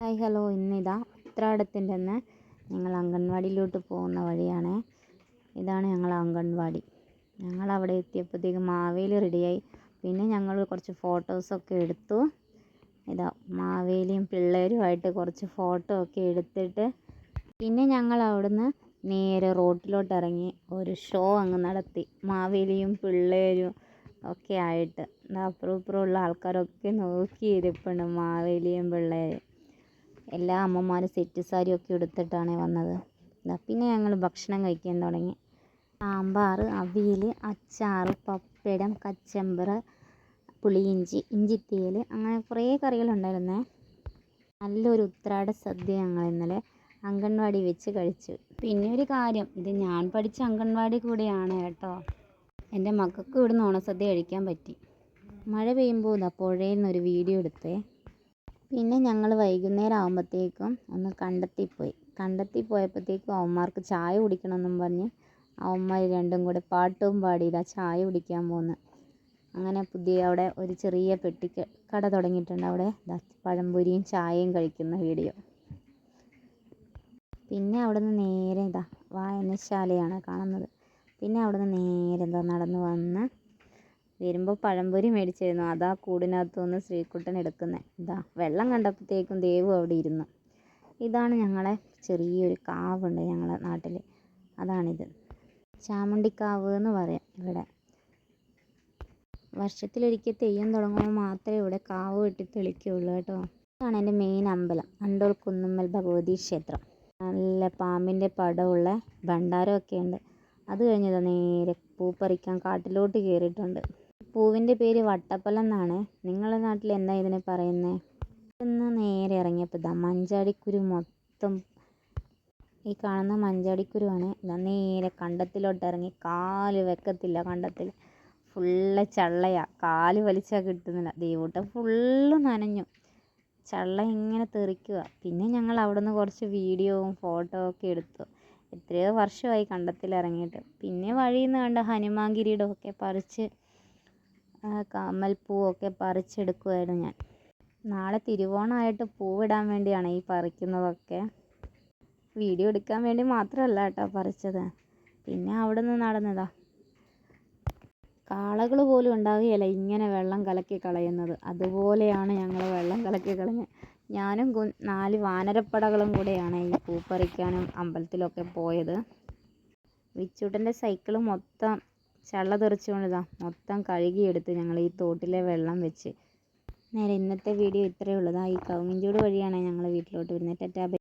Hi hello, ഇന്നിതാ ഉത്രാടത്തിൻ്റെ അന്ന് ഞങ്ങൾ അംഗൻവാടിയിലോട്ട് പോകുന്ന വഴിയാണ്. ഇതാണ് ഞങ്ങൾ അംഗൻവാടി. ഞങ്ങൾ അവിടെ എത്തിയപ്പോഴത്തേക്ക് മാവേലി റെഡിയായി. പിന്നെ ഞങ്ങൾ കുറച്ച് ഫോട്ടോസൊക്കെ എടുത്തു. ഇതാ മാവേലിയും പിള്ളേരുമായിട്ട് കുറച്ച് ഫോട്ടോ ഒക്കെ എടുത്തിട്ട് പിന്നെ ഞങ്ങൾ അവിടുന്ന് നേരെ റോട്ടിലോട്ട് ഇറങ്ങി ഒരു ഷോ അങ്ങ് നടത്തി. മാവേലിയും പിള്ളേരും ഒക്കെ ആയിട്ട് അപ്പുറം ഇപ്പുറമുള്ള ആൾക്കാരൊക്കെ നോക്കിയിരിപ്പുണ്ട് മാവേലിയും പിള്ളേരും. എല്ലാ അമ്മമാരും സെറ്റ് സാരിയൊക്കെ എടുത്തിട്ടാണ് വന്നത്. പിന്നെ ഞങ്ങൾ ഭക്ഷണം കഴിക്കാൻ തുടങ്ങി. സാമ്പാർ, അവിയൽ, അച്ചാർ, പപ്പടം, കച്ചമ്പർ, പുളിയിഞ്ചി, ഇഞ്ചിത്തീയൽ, അങ്ങനെ കുറേ കറികളുണ്ടായിരുന്നേ. നല്ലൊരു ഉത്രാട സദ്യ ഞങ്ങൾ ഇന്നലെ അംഗൻവാടി വെച്ച് കഴിച്ചു. പിന്നെ ഒരു കാര്യം, ഇത് ഞാൻ പഠിച്ച അംഗൻവാടി കൂടെയാണ് കേട്ടോ. എൻ്റെ മക്കൾക്ക് ഇവിടുന്ന് ഓണസദ്യ കഴിക്കാൻ പറ്റി. മഴ പെയ്യുമ്പോൾ പുഴയിൽ നിന്നൊരു വീഡിയോ എടുത്തേ. പിന്നെ ഞങ്ങൾ വൈകുന്നേരം ആകുമ്പോഴത്തേക്കും ഒന്ന് കണ്ടെത്തി പോയപ്പോഴത്തേക്കും അവന്മാർക്ക് ചായ കുടിക്കണമെന്നും പറഞ്ഞ് അവന്മാർ രണ്ടും കൂടെ പാട്ടും പാടി ഇതാ ചായ കുടിക്കാൻ പോകുന്നു. അങ്ങനെ അവിടെ ഒരു ചെറിയ കട തുടങ്ങിയിട്ടുണ്ട്. അവിടെ പഴംപൊരിയും ചായയും കഴിക്കുന്ന വീഡിയോ. പിന്നെ അവിടെ നിന്ന് നേരെ വായനശാലയാണ് കാണുന്നത്. പിന്നെ അവിടെ നിന്ന് നേരെ നടന്ന് വന്ന് വരുമ്പോൾ പഴംപൊരി മേടിച്ചിരുന്നു. അതാ കൂടിനകത്തുനിന്ന് ശ്രീകുട്ടൻ എടുക്കുന്നത്. വെള്ളം കണ്ടപ്പോഴത്തേക്കും ദേവു അവിടെ ഇരുന്നു. ഇതാണ് ഞങ്ങളെ ചെറിയൊരു കാവുണ്ട് ഞങ്ങളെ നാട്ടിൽ. അതാണിത്, ചാമുണ്ടിക്കാവ് എന്ന് പറയാം ഇവിടെ. വർഷത്തിലൊരിക്കൽ തെയ്യം തുടങ്ങുമ്പോൾ മാത്രമേ ഇവിടെ കാവ് വെട്ടി തെളിക്കുകയുള്ളൂ കേട്ടോ. ഇതാണ് എൻ്റെ മെയിൻ അമ്പലം, അണ്ടോൾ കുന്നുമ്മൽ ഭഗവതി ക്ഷേത്രം. നല്ല പാമ്പിൻ്റെ പടമുള്ള ഭണ്ഡാരമൊക്കെ ഉണ്ട്. അത് കഴിഞ്ഞത് നേരെ പൂ പറിക്കാൻ കാട്ടിലോട്ട് കയറിയിട്ടുണ്ട്. പൂവിൻ്റെ പേര് വട്ടപ്പലം എന്നാണ്. നിങ്ങളുടെ നാട്ടിൽ എന്താ ഇതിനെ പറയുന്നത്? ഇന്ന് നേരെ ഇറങ്ങിയപ്പോൾ മഞ്ചാടിക്കുരു മൊത്തം, ഈ കാണുന്ന മഞ്ചാടിക്കുരുവാണ്. നേരെ കണ്ടത്തിലോട്ട് ഇറങ്ങി. കാല് വെക്കത്തില്ല, കണ്ടത്തിൽ ഫുള്ള് ചള്ളയാണ്. കാല് വലിച്ചാൽ കിട്ടുന്നില്ല. ദേവൂട്ടൻ ഫുള്ള് നനഞ്ഞു, ചള്ള ഇങ്ങനെ തെറിക്കുക. പിന്നെ ഞങ്ങൾ അവിടുന്ന് കുറച്ച് വീഡിയോവും ഫോട്ടോ ഒക്കെ എടുത്തു. എത്രയോ വർഷമായി കണ്ടത്തിൽ ഇറങ്ങിയിട്ട്. പിന്നെ വഴിയിൽ നിന്ന് കണ്ട ഹനുമാൻ കിരീടമൊക്കെ പറിച്ച്, കമ്മൽപ്പൂവൊക്കെ പറിച്ചെടുക്കുമായിരുന്നു ഞാൻ. നാളെ തിരുവോണമായിട്ട് പൂവിടാൻ വേണ്ടിയാണ് ഈ പറിക്കുന്നതൊക്കെ. വീഡിയോ എടുക്കാൻ വേണ്ടി മാത്രമല്ല കേട്ടോ പറിച്ചത്. പിന്നെ അവിടെ നിന്ന് നടന്നതാ. കാളകൾ പോലും ഉണ്ടാവുകയില്ല ഇങ്ങനെ വെള്ളം കലക്കി കളയുന്നത്. അതുപോലെയാണ് ഞങ്ങൾ വെള്ളം കലക്കി കളഞ്ഞത്. ഞാനും 4 വാനരപ്പടകളും കൂടെയാണ് ഈ പൂ പറിക്കാനും അമ്പലത്തിലൊക്കെ പോയത്. വിച്ചൂട്ടൻ്റെ സൈക്കിള് മൊത്തം ചള്ള തെറിച്ചുകൊണ്ട് മൊത്തം കഴുകിയെടുത്ത് ഞങ്ങൾ ഈ തോട്ടിലെ വെള്ളം വെച്ച്. നേരെ ഇന്നത്തെ വീഡിയോ ഇത്രയേ ഉള്ളൂ. ഈ കവുങ്ങിൻചൂട് വഴിയാണ് ഞങ്ങൾ വീട്ടിലോട്ട് വരുന്നത്. ടാറ്റാ.